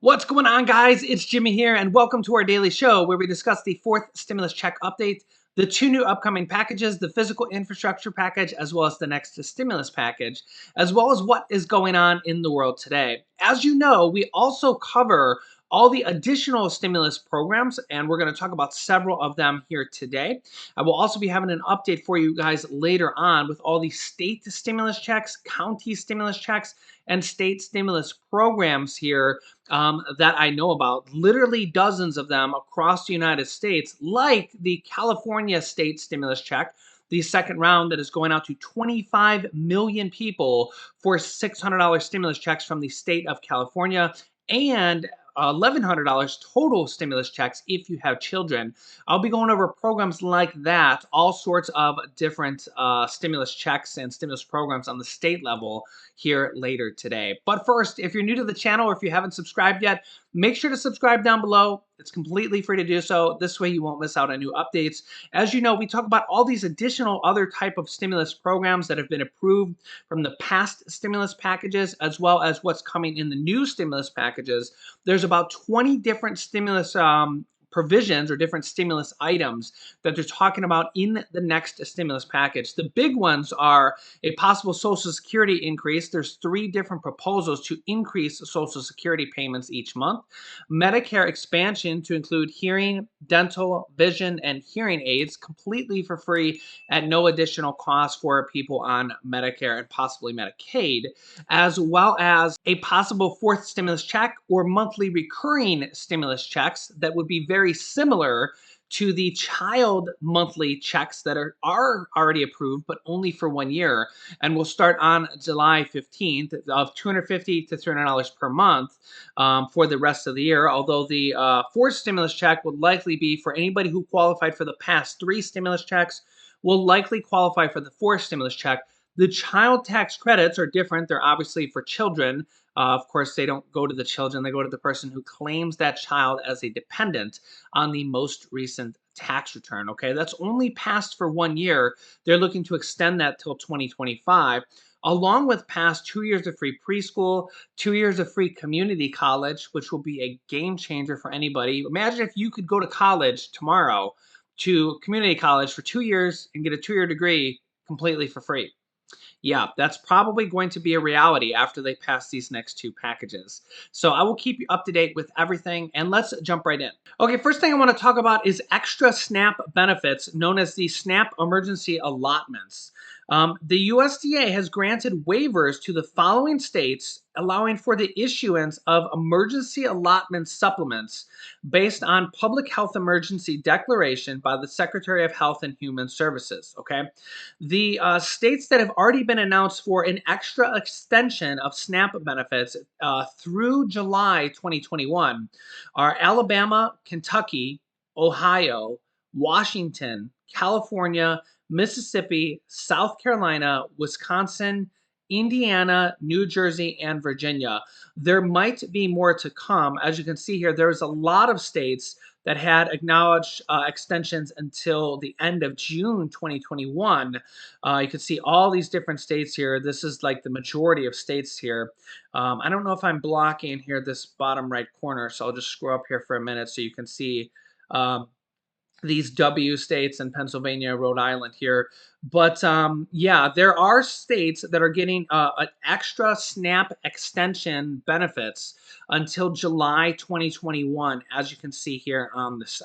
What's going on, guys? It's Jimmy here, and welcome to our daily show where we discuss the fourth stimulus check update, the two new upcoming packages, the physical infrastructure package, as well as the next stimulus package, as well as what is going on in the world today. As you know, we also cover all the additional stimulus programs, and we're going to talk about several of them here today. I will also be having an update for you guys later on with all the state stimulus checks, county stimulus checks, and state stimulus programs here that I know about, literally dozens of them across the United States, like the California state stimulus check, the second round that is going out to 25 million people for $600 stimulus checks from the state of California, and $1,100 total stimulus checks if you have children. I'll be going over programs like that, all sorts of different stimulus checks and stimulus programs on the state level here later today. But first, if you're new to the channel or if you haven't subscribed yet, make sure to subscribe down below. It's completely free to do so. This way you won't miss out on new updates. As you know, we talk about all these additional other type of stimulus programs that have been approved from the past stimulus packages, as well as what's coming in the new stimulus packages. There's about 20 different stimulus provisions or different stimulus items that they're talking about in the next stimulus package. The big ones are a possible Social Security increase. There's 3 different proposals to increase Social Security payments each month. Medicare expansion to include hearing, dental, vision, and hearing aids completely for free at no additional cost for people on Medicare and possibly Medicaid, as well as a possible fourth stimulus check or monthly recurring stimulus checks that would be very similar to the child monthly checks that are already approved, but only for 1 year, and will start on July 15th of $250 to $300 per month for the rest of the year. Although the fourth stimulus check would likely be for anybody who qualified for the past 3 stimulus checks, will likely qualify for the fourth stimulus check. The child tax credits are different. They're obviously for children. Of course, they don't go to the children. They go to the person who claims that child as a dependent on the most recent tax return. Okay, that's only passed for 1 year. They're looking to extend that till 2025, along with past 2 years of free preschool, 2 years of free community college, which will be a game changer for anybody. Imagine if you could go to college tomorrow, to community college for 2 years and get a 2-year degree completely for free. Yeah, that's probably going to be a reality after they pass these next 2 packages. So I will keep you up to date with everything, and let's jump right in. Okay, first thing I want to talk about is extra SNAP benefits known as the SNAP emergency allotments. The USDA has granted waivers to the following states, allowing for the issuance of emergency allotment supplements based on public health emergency declaration by the Secretary of Health and Human Services. Okay, the states that have already been announced for an extra extension of SNAP benefits through July 2021 are Alabama, Kentucky, Ohio, Washington, California, Mississippi, South Carolina, Wisconsin, Indiana, New Jersey, and Virginia. There might be more to come. As you can see here, there's a lot of states that had acknowledged extensions until the end of June 2021. You can see all these different states here. This is like the majority of states here. I don't know if I'm blocking here this bottom right corner, so I'll just scroll up here for a minute so you can see these W states and Pennsylvania, Rhode Island here. But yeah, there are states that are getting an extra SNAP extension benefits until July 2021, as you can see here on this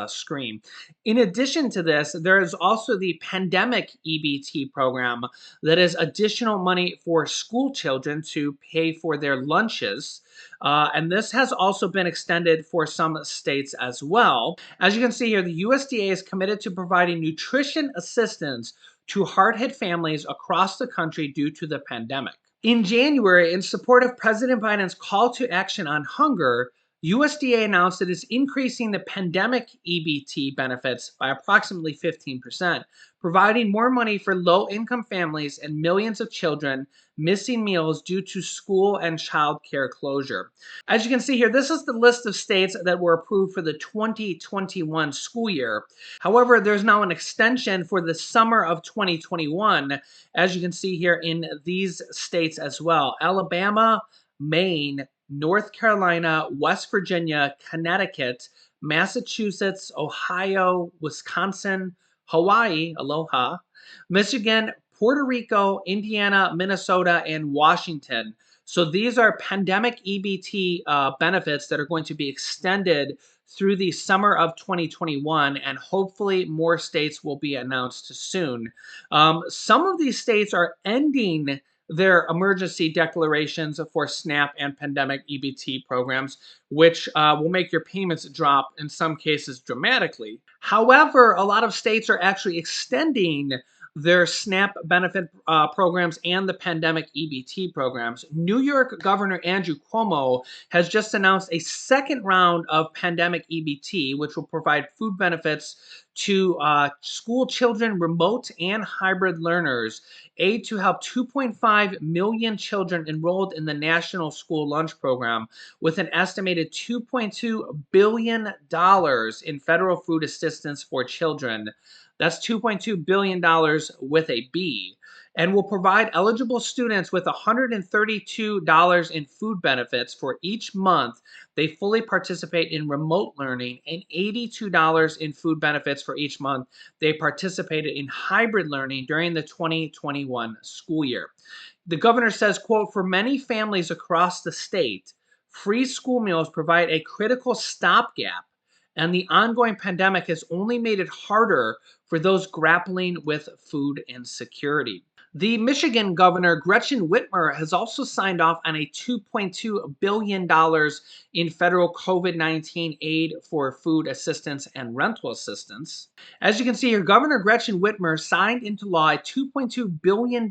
screen. In addition to this, there is also the pandemic EBT program that is additional money for school children to pay for their lunches. And this has also been extended for some states as well. As you can see here, the USDA is committed to providing nutrition assistance to hard-hit families across the country due to the pandemic. In January, in support of President Biden's call to action on hunger, USDA announced it is increasing the pandemic EBT benefits by approximately 15%, providing more money for low-income families and millions of children missing meals due to school and child care closure. As you can see here, this is the list of states that were approved for the 2021 school year. However, there's now an extension for the summer of 2021, as you can see here in these states as well: Alabama, Maine, North Carolina, West Virginia, Connecticut, Massachusetts, Ohio, Wisconsin, Hawaii, aloha, Michigan, Puerto Rico, Indiana, Minnesota, and Washington. So these are pandemic EBT benefits that are going to be extended through the summer of 2021, and hopefully more states will be announced soon. Some of these states are ending their emergency declarations for SNAP and pandemic EBT programs, which will make your payments drop in some cases dramatically. However, a lot of states are actually extending their SNAP benefit programs and the pandemic EBT programs. New York Governor Andrew Cuomo has just announced a second round of pandemic EBT, which will provide food benefits to school children, remote and hybrid learners, aid to help 2.5 million children enrolled in the National School Lunch Program, with an estimated $2.2 billion in federal food assistance for children. That's $2.2 billion with a B, and will provide eligible students with $132 in food benefits for each month they fully participate in remote learning, and $82 in food benefits for each month they participated in hybrid learning during the 2021 school year. The governor says, quote, "For many families across the state, free school meals provide a critical stopgap, and the ongoing pandemic has only made it harder for those grappling with food insecurity." The Michigan governor, Gretchen Whitmer, has also signed off on a $2.2 billion in federal COVID-19 aid for food assistance and rental assistance. As you can see here, Governor Gretchen Whitmer signed into law a $2.2 billion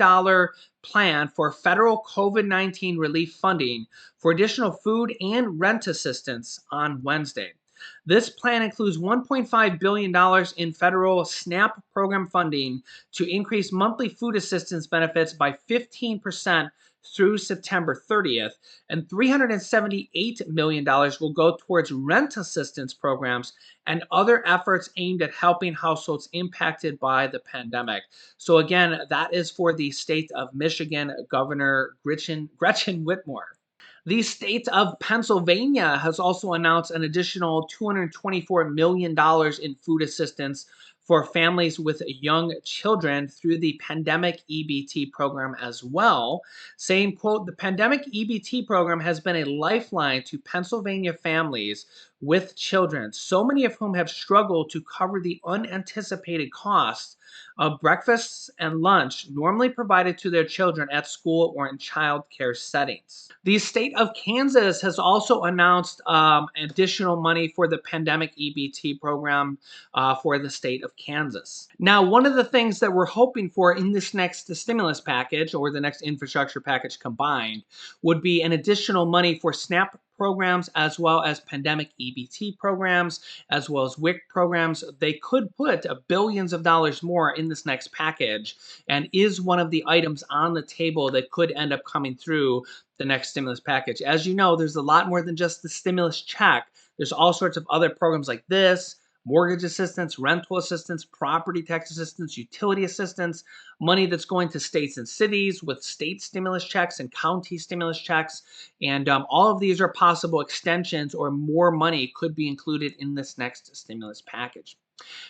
plan for federal COVID-19 relief funding for additional food and rent assistance on Wednesday. This plan includes $1.5 billion in federal SNAP program funding to increase monthly food assistance benefits by 15% through September 30th, and $378 million will go towards rent assistance programs and other efforts aimed at helping households impacted by the pandemic. So again, that is for the state of Michigan, Governor Gretchen Whitmer. The state of Pennsylvania has also announced an additional $224 million in food assistance for families with young children through the pandemic EBT program as well, saying, quote, "The pandemic EBT program has been a lifeline to Pennsylvania families with children, so many of whom have struggled to cover the unanticipated costs of breakfasts and lunch normally provided to their children at school or in child care settings." The state of Kansas has also announced additional money for the pandemic EBT program for the state of Kansas. Now, one of the things that we're hoping for in this next stimulus package, or the next infrastructure package combined, would be an additional money for SNAP programs, as well as pandemic EBT programs, as well as WIC programs. They could put billions of dollars more in this next package, and is one of the items on the table that could end up coming through the next stimulus package. As you know, there's a lot more than just the stimulus check. There's all sorts of other programs like this: mortgage assistance, rental assistance, property tax assistance, utility assistance, money that's going to states and cities with state stimulus checks and county stimulus checks. And all of these are possible extensions, or more money could be included in this next stimulus package.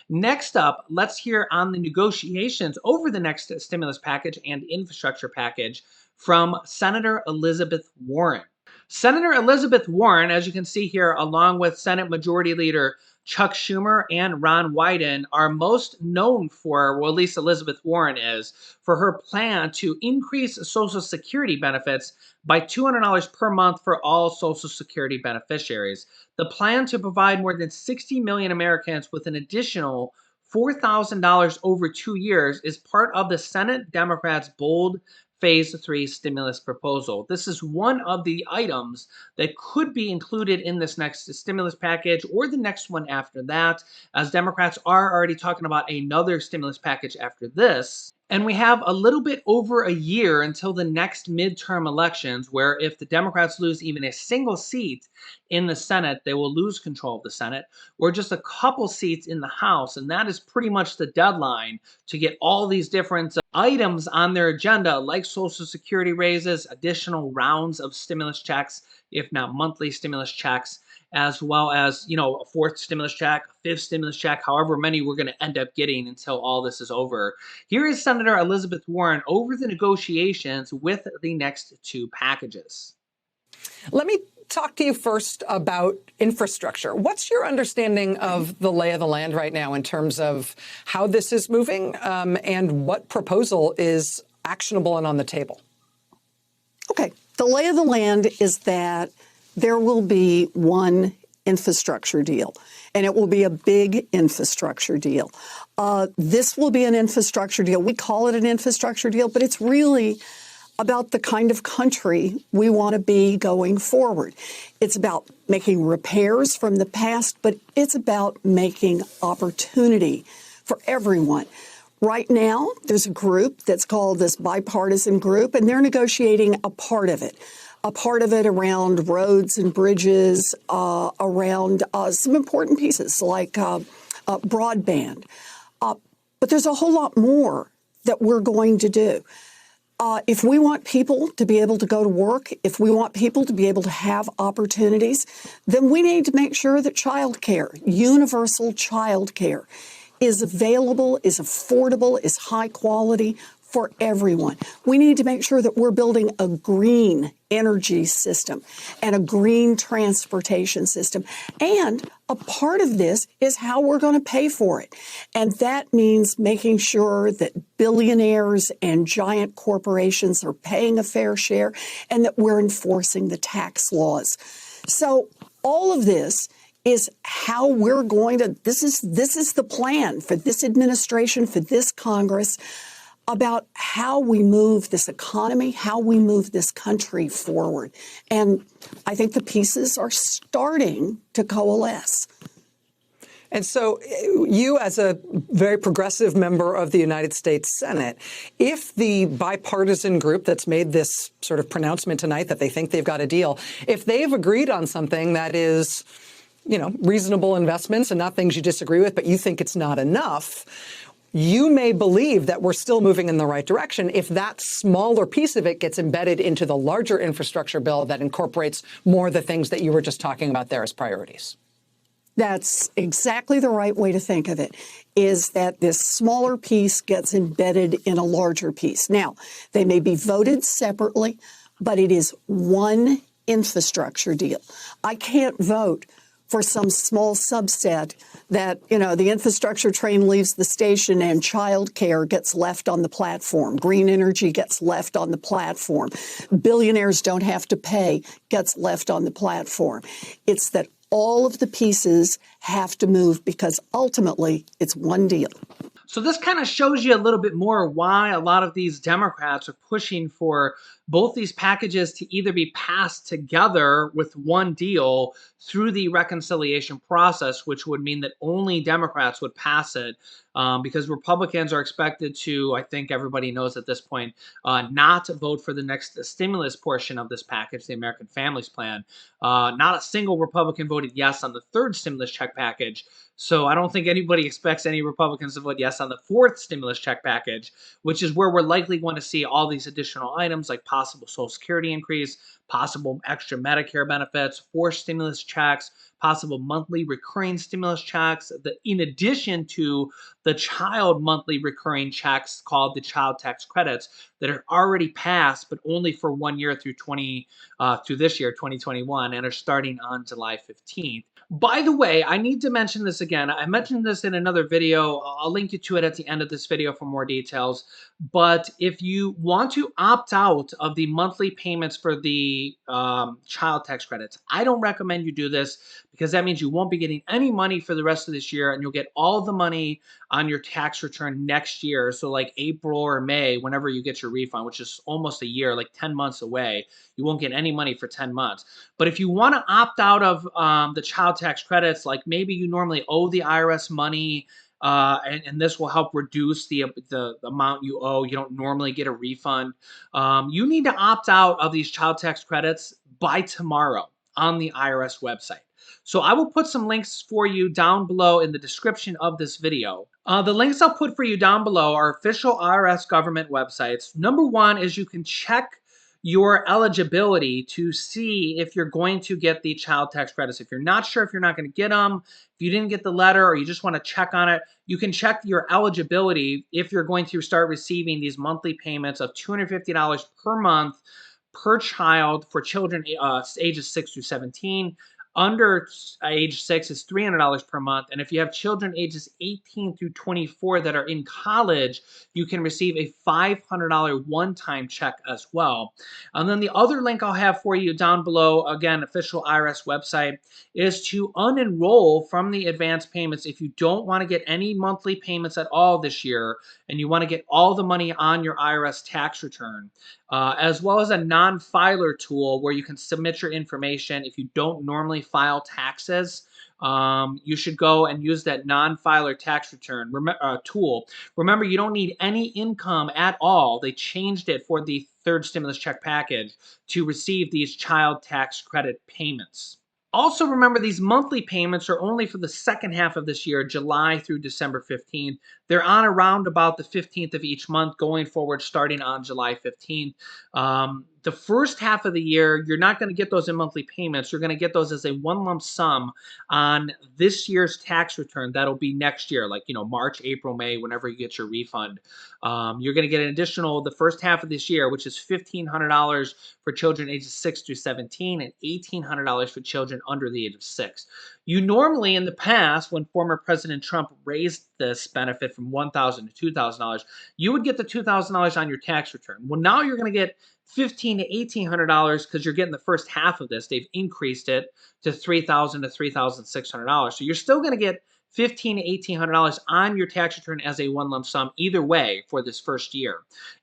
Next up, let's hear on the negotiations over the next stimulus package and infrastructure package from Senator Elizabeth Warren. Senator Elizabeth Warren, as you can see here, along with Senate Majority Leader Chuck Schumer and Ron Wyden, are most known for, well, at least Elizabeth Warren is, for her plan to increase Social Security benefits by $200 per month for all Social Security beneficiaries. The plan to provide more than 60 million Americans with an additional $4,000 over 2 years is part of the Senate Democrats' bold Phase 3 stimulus proposal. This is one of the items that could be included in this next stimulus package, or the next one after that, as Democrats are already talking about another stimulus package after this. And we have a little bit over a year until the next midterm elections, where if the Democrats lose even a single seat in the Senate, they will lose control of the Senate, or just a couple seats in the House. And that is pretty much the deadline to get all these different items on their agenda, like Social Security raises, additional rounds of stimulus checks, if not monthly stimulus checks, as well as, a fourth stimulus check, a fifth stimulus check, however many we're going to end up getting until all this is over. Here is Senator Elizabeth Warren over the negotiations with the next two packages. Let me talk to you first about infrastructure. What's your understanding of the lay of the land right now in terms of how this is moving and what proposal is actionable and on the table? Okay. The lay of the land is that there will be one infrastructure deal, and it will be a big infrastructure deal. This will be an infrastructure deal. We call it an infrastructure deal, but it's really about the kind of country we want to be going forward. It's about making repairs from the past, but it's about making opportunity for everyone. Right now, there's a group that's called this bipartisan group, and they're negotiating a part of it around roads and bridges, around some important pieces like broadband. But there's a whole lot more that we're going to do. If we want people to be able to go to work, if we want people to be able to have opportunities, then we need to make sure that childcare, universal childcare, is available, is affordable, is high quality for everyone. We need to make sure that we're building a green energy system and a green transportation system. And a part of this is how we're going to pay for it. And that means making sure that billionaires and giant corporations are paying a fair share and that we're enforcing the tax laws. So all of this is how we're going to, this is the plan for this administration, for this Congress, about how we move this economy, how we move this country forward. And I think the pieces are starting to coalesce. And so you, as a very progressive member of the United States Senate, if the bipartisan group that's made this sort of pronouncement tonight that they think they've got a deal, if they've agreed on something that is, reasonable investments and not things you disagree with, but you think it's not enough, you may believe that we're still moving in the right direction if that smaller piece of it gets embedded into the larger infrastructure bill that incorporates more of the things that you were just talking about there as priorities. That's exactly the right way to think of it, is that this smaller piece gets embedded in a larger piece. Now, they may be voted separately, but it is one infrastructure deal. I can't vote for some small subset that, the infrastructure train leaves the station and childcare gets left on the platform. Green energy gets left on the platform. Billionaires don't have to pay, gets left on the platform. It's that all of the pieces have to move because ultimately it's one deal. So this kind of shows you a little bit more why a lot of these Democrats are pushing for both these packages to either be passed together with one deal through the reconciliation process, which would mean that only Democrats would pass it, because Republicans are expected to, I think everybody knows at this point, not vote for the next stimulus portion of this package, the American Families Plan. Not a single Republican voted yes on the third stimulus check package. So I don't think anybody expects any Republicans to vote yes on the fourth stimulus check package, which is where we're likely going to see all these additional items like possible Social Security increase, possible extra Medicare benefits, forced stimulus checks, possible monthly recurring stimulus checks, in addition to the child monthly recurring checks called the child tax credits that are already passed, but only for 1 year through this year, 2021, and are starting on July 15th. By the way, I need to mention this again. I mentioned this in another video. I'll link you to it at the end of this video for more details. But if you want to opt out of the monthly payments for the child tax credits, I don't recommend you do this because that means you won't be getting any money for the rest of this year and you'll get all the money on your tax return next year. So like April or May, whenever you get your refund, which is almost a year, like 10 months away, you won't get any money for 10 months. But if you want to opt out of the child tax credits, like maybe you normally owe the IRS money, and this will help reduce the amount you owe. You don't normally get a refund. You need to opt out of these child tax credits by tomorrow on the IRS website. So I will put some links for you down below in the description of this video. The links I'll put for you down below are official IRS government websites. Number one is you can check your eligibility to see if you're going to get the child tax credits. If you're not sure if you're not going to get them, if you didn't get the letter or you just want to check on it, you can check your eligibility if you're going to start receiving these monthly payments of $250 per month per child for children ages 6 through 17. Under age 6 is $300 per month. And if you have children ages 18 through 24 that are in college, you can receive a $500 one-time check as well. And then the other link I'll have for you down below, again, official IRS website, is to unenroll from the advance payments if you don't want to get any monthly payments at all this year and you want to get all the money on your IRS tax return. As well as a non-filer tool where you can submit your information if you don't normally file taxes. You should go and use that non-filer tax return tool. Remember, you don't need any income at all. They changed it for the third stimulus check package to receive these child tax credit payments. Also, remember, these monthly payments are only for the second half of this year, July through December 15th. They're on around about the 15th of each month going forward, starting on July 15th. The first half of the year, you're not going to get those in monthly payments. You're going to get those as a one lump sum on this year's tax return. That'll be next year, like, March, April, May, whenever you get your refund. You're going to get an additional, the first half of this year, which is $1,500 for children ages 6 through 17 and $1,800 for children under the age of 6. You normally, in the past, when former President Trump raised this benefit from $1,000 to $2,000, you would get the $2,000 on your tax return. Well, now you're going to get $1,500 to $1,800 because you're getting the first half of this. They've increased it to $3,000 to $3,600. So you're still going to get $1,500 to $1,800 on your tax return as a one lump sum either way for this first year,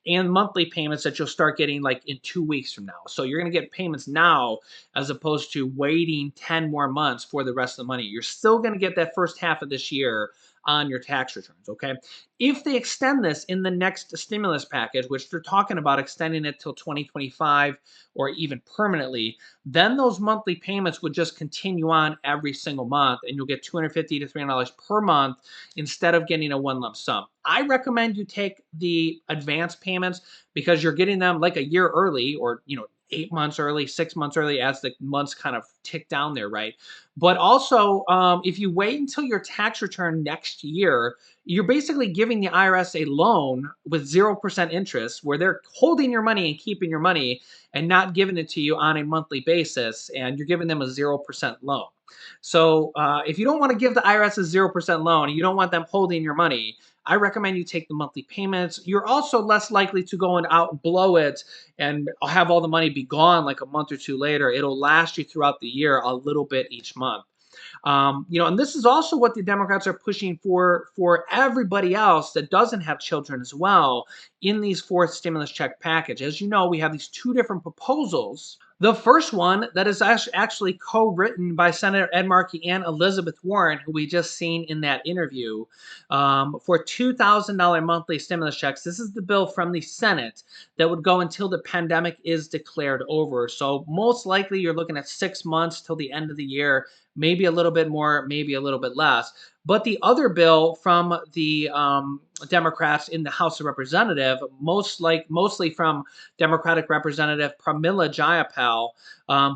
and monthly payments that you'll start getting like in 2 weeks from now. So you're going to get payments now as opposed to waiting 10 more months for the rest of the money. You're still going to get that first half of this year on your tax returns, okay? If they extend this in the next stimulus package, which they're talking about extending it till 2025 or even permanently, then those monthly payments would just continue on every single month, and you'll get $250 to $300 per month instead of getting a one lump sum. I recommend you take the advance payments because you're getting them like a year early, or 8 months early, 6 months early, as the months kind of tick down there, right? But also, if you wait until your tax return next year, you're basically giving the IRS a loan with 0% interest, where they're holding your money and keeping your money and not giving it to you on a monthly basis, and you're giving them a 0% loan. So if you don't want to give the IRS a 0% loan and you don't want them holding your money, I recommend you take the monthly payments. You're also less likely to go out and blow it and have all the money be gone like a month or two later. It'll last you throughout the year a little bit each month. And this is also what the Democrats are pushing for everybody else that doesn't have children as well in these fourth stimulus check package. As you know, we have these two different proposals. The first one that is actually co-written by Senator Ed Markey and Elizabeth Warren, who we just seen in that interview, for $2,000 monthly stimulus checks. This is the bill from the Senate that would go until the pandemic is declared over. So most likely you're looking at 6 months till the end of the year, maybe a little bit more, maybe a little bit less. But the other bill from the Democrats in the House of Representatives, mostly from Democratic Representative Pramila Jayapal,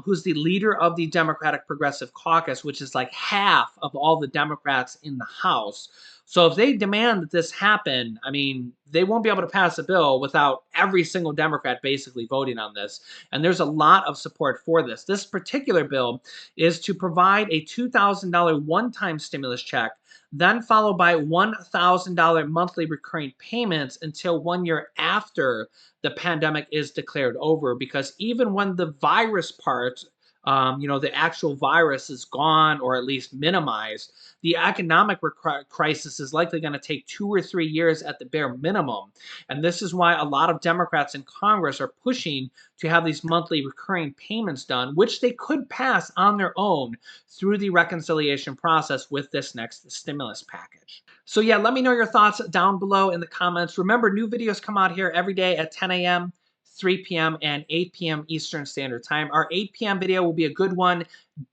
who's the leader of the Democratic Progressive Caucus, which is like half of all the Democrats in the House. So if they demand that this happen, I mean, they won't be able to pass a bill without every single Democrat basically voting on this. And there's a lot of support for this. This particular bill is to provide a $2,000 one-time stimulus check, then followed by $1,000 monthly recurring payments until 1 year after the pandemic is declared over. Because even when the virus part, the actual virus is gone or at least minimized, the economic crisis is likely going to take 2 or 3 years at the bare minimum. And this is why a lot of Democrats in Congress are pushing to have these monthly recurring payments done, which they could pass on their own through the reconciliation process with this next stimulus package. So yeah, let me know your thoughts down below in the comments. Remember, new videos come out here every day at 10 a.m. 3 p.m. and 8 p.m. Eastern Standard Time. Our 8 p.m. video will be a good one.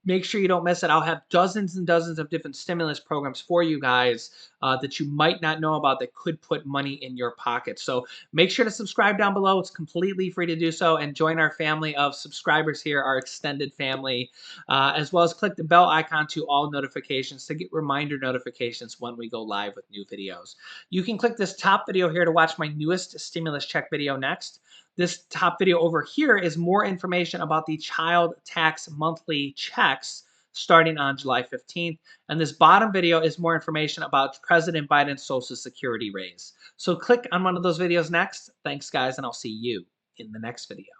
Make sure you don't miss it. I'll have dozens and dozens of different stimulus programs for you guys that you might not know about that could put money in your pocket. So make sure to subscribe down below. It's completely free to do so, and join our family of subscribers here, our extended family, as well as click the bell icon to all notifications to get reminder notifications when we go live with new videos. You can click this top video here to watch my newest stimulus check video next. This top video over here is more information about the child tax monthly checks starting on July 15th. And this bottom video is more information about President Biden's Social Security raise. So click on one of those videos next. Thanks, guys, and I'll see you in the next video.